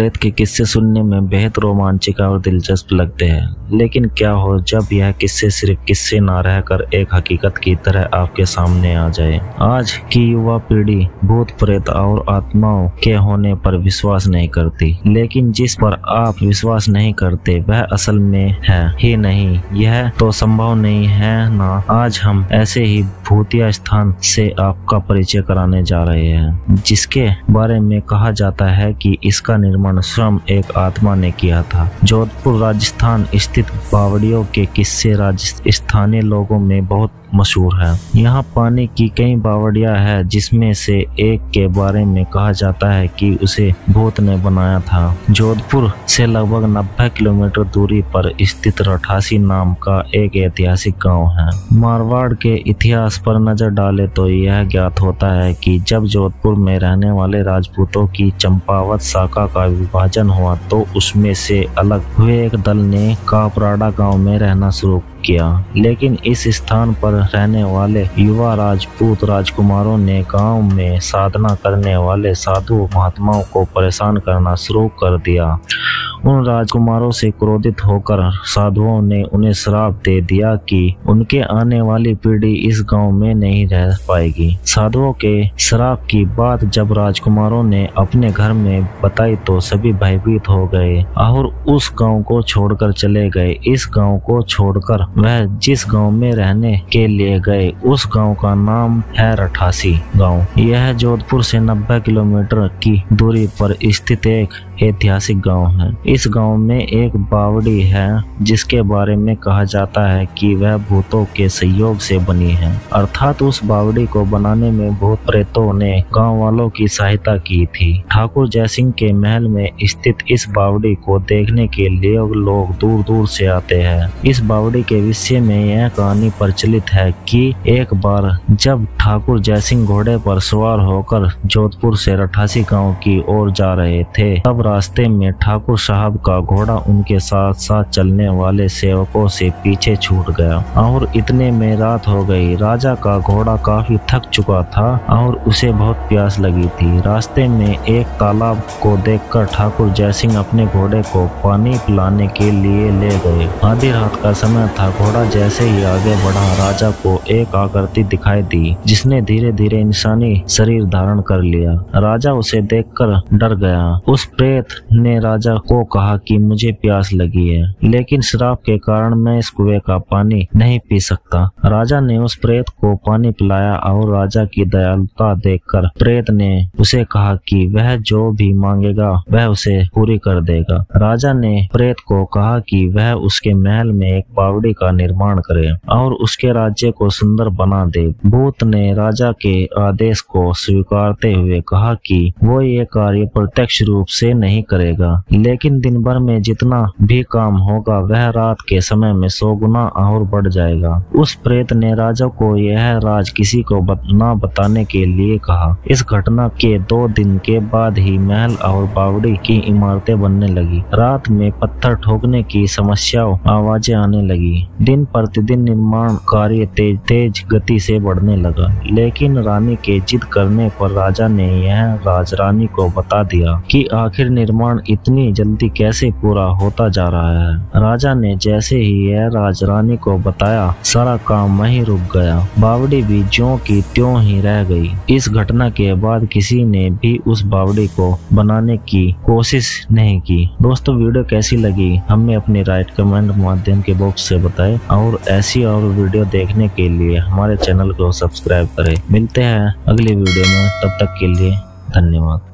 प्रेत के किस्से सुनने में बेहद रोमांचक और दिलचस्प लगते हैं, लेकिन क्या हो जब यह किस्से सिर्फ किस्से ना रहकर एक हकीकत की तरह आपके सामने आ जाए। आज की युवा पीढ़ी भूत प्रेत और आत्माओं के होने पर विश्वास नहीं करती, लेकिन जिस पर आप विश्वास नहीं करते वह असल में है ही नहीं, यह तो संभव नहीं है ना। आज हम ऐसे ही भूतिया स्थान से आपका परिचय कराने जा रहे हैं, जिसके बारे में कहा जाता है कि इसका निर्माण स्वयं एक आत्मा ने किया था। जोधपुर राजस्थान स्थित बावड़ियों के किस्से स्थानीय लोगों में बहुत मशहूर है। यहाँ पानी की कई बावड़ियां हैं, जिसमें से एक के बारे में कहा जाता है कि उसे भूत ने बनाया था। जोधपुर से लगभग 90 किलोमीटर दूरी पर स्थित रठासी नाम का एक ऐतिहासिक गांव है। मारवाड़ के इतिहास पर नजर डाले तो यह ज्ञात होता है कि जब जोधपुर में रहने वाले राजपूतों की चंपावत शाखा का विभाजन हुआ तो उसमें से अलग हुए एक दल ने कापराड़ा गांव में रहना शुरू किया, लेकिन इस स्थान पर रहने वाले युवा राजपूत राजकुमारों ने गांव में साधना करने वाले साधु महात्माओं को परेशान करना शुरू कर दिया। उन राजकुमारों से क्रोधित होकर साधुओं ने उन्हें श्राप दे दिया कि उनके आने वाली पीढ़ी इस गांव में नहीं रह पाएगी। साधुओं के श्राप की बात जब राजकुमारों ने अपने घर में बताई तो सभी भयभीत हो गए और उस गांव को छोड़कर चले गए। इस गांव को छोड़कर वह जिस गांव में रहने के लिए गए उस गांव का नाम है रठासी गांव। यह जोधपुर से 90 किलोमीटर की दूरी पर स्थित एक ऐतिहासिक गांव है। इस गांव में एक बावड़ी है जिसके बारे में कहा जाता है कि वह भूतों के सहयोग से बनी है, अर्थात उस बावड़ी को बनाने में भूत प्रेतों ने गांव वालों की सहायता की थी। ठाकुर जयसिंह के महल में स्थित इस बावड़ी को देखने के लिए लोग दूर दूर से आते हैं। इस बावड़ी के विषय में यह कहानी प्रचलित है कि एक बार जब ठाकुर जयसिंह घोड़े पर सवार होकर जोधपुर से रठासी गांव की ओर जा रहे थे, तब रास्ते में ठाकुर साहब का घोड़ा उनके साथ साथ चलने वाले सेवकों से पीछे छूट गया और इतने में रात हो गई। राजा का घोड़ा काफी थक चुका था और उसे बहुत प्यास लगी थी। रास्ते में एक तालाब को देखकर ठाकुर जयसिंह अपने घोड़े को पानी पिलाने के लिए ले गए। आधी रात का समय था। घोड़ा जैसे ही आगे बढ़ा राजा को एक आकृति दिखाई दी जिसने धीरे धीरे इंसानी शरीर धारण कर लिया। राजा उसे देखकर डर गया। उस प्रेत ने राजा को कहा कि मुझे प्यास लगी है, लेकिन श्राप के कारण मैं इस कुएं का पानी नहीं पी सकता। राजा ने उस प्रेत को पानी पिलाया और राजा की दयालुता देखकर प्रेत ने उसे कहा कि वह जो भी मांगेगा वह उसे पूरी कर देगा। राजा ने प्रेत को कहा कि वह उसके महल में एक बावड़ी का निर्माण करे और उसके राज्य को सुंदर बना दे। भूत ने राजा के आदेश को स्वीकारते हुए कहा कि वो ये कार्य प्रत्यक्ष रूप से नहीं करेगा, लेकिन दिन भर में जितना भी काम होगा वह रात के समय में 100 गुना और बढ़ जाएगा। उस प्रेत ने राजा को यह राज किसी को न बताने के लिए कहा। इस घटना के 2 दिन के बाद ही महल और बावड़ी की इमारतें बनने लगी। रात में पत्थर ठोकने की समस्याओं आवाजें आने लगी। दिन प्रतिदिन निर्माण कार्य तेज गति से बढ़ने लगा, लेकिन रानी के जिद करने पर राजा ने यह राज रानी को बता दिया कि आखिर निर्माण इतनी जल्दी कैसे पूरा होता जा रहा है। राजा ने जैसे ही यह राज रानी को बताया सारा काम वहीं रुक गया। बावड़ी भी ज्यों की त्यों ही रह गई। इस घटना के बाद किसी ने भी उस बावड़ी को बनाने की कोशिश नहीं की। दोस्तों, वीडियो कैसी लगी हमें अपनी राइट कमेंट माध्यम के बॉक्स से बताएं और ऐसी और वीडियो देखने के लिए हमारे चैनल को सब्सक्राइब करें। मिलते हैं अगली वीडियो में, तब तक के लिए धन्यवाद।